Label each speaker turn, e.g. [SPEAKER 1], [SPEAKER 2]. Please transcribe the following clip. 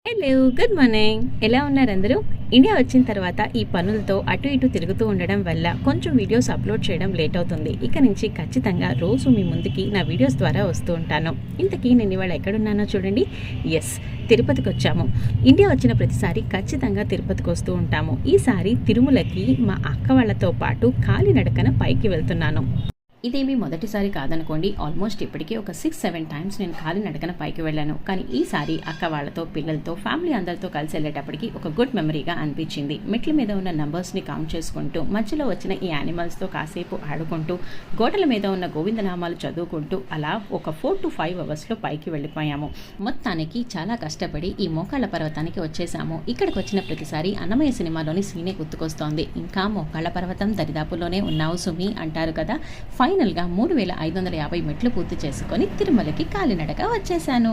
[SPEAKER 1] Hello, good morning. ఎలా ఉన్నారు అందరూ? ఇండియా వచ్చిన తర్వాత ఈ పనులతో అటు ఇటు తిరుగుతూ ఉండడం వల్ల కొంచెం వీడియోస్ అప్లోడ్ చేయడం లేట్ అవుతుంది. ఇక నుంచి ఖచ్చితంగా రోజు మీ ముందుకి నా వీడియోస్ ద్వారా వస్తూ ఉంటాను. ఇంతకీ నేను ఇవాళ ఎక్కడున్నానో చూడండి. ఎస్, తిరుపతికి వచ్చాము. ఇండియా వచ్చిన ప్రతిసారి ఖచ్చితంగా తిరుపతికి వస్తూ ఉంటాము. ఈసారి తిరుమలకి మా అక్క వాళ్ళతో పాటు కాలినడకన పైకి వెళ్తున్నాను. ఇదేమీ మొదటిసారి కాదనుకోండి. ఆల్మోస్ట్ ఇప్పటికీ ఒక 6-7 టైమ్స్ నేను కాలినడకన పైకి వెళ్ళాను. కానీ ఈసారి అక్క వాళ్ళతో, పిల్లలతో, ఫ్యామిలీ అందరితో కలిసి వెళ్ళేటప్పటికి ఒక గుడ్ మెమరీగా అనిపించింది. మెట్ల మీద ఉన్న నంబర్స్ని కౌంట్ చేసుకుంటూ, మధ్యలో వచ్చిన ఈ యానిమల్స్తో కాసేపు ఆడుకుంటూ, గోడల మీద ఉన్న గోవిందనామాలు చదువుకుంటూ అలా ఒక 4 to 5 అవర్స్లో పైకి వెళ్ళిపోయాము. మొత్తానికి చాలా కష్టపడి ఈ మోకాళ్ళ పర్వతానికి వచ్చేసాము. ఇక్కడికి వచ్చిన ప్రతిసారి అన్నమయ్య సినిమాలోని సీనే గుర్తుకొస్తోంది. ఇంకా మోకాళ్ళ పర్వతం దరిదాపుల్లోనే ఉన్నావు సుమి అంటారు కదా. ఫైనల్గా 3550 మెట్లు పూర్తి చేసుకొని తిరుమలకి కాలినడక వచ్చేసాను.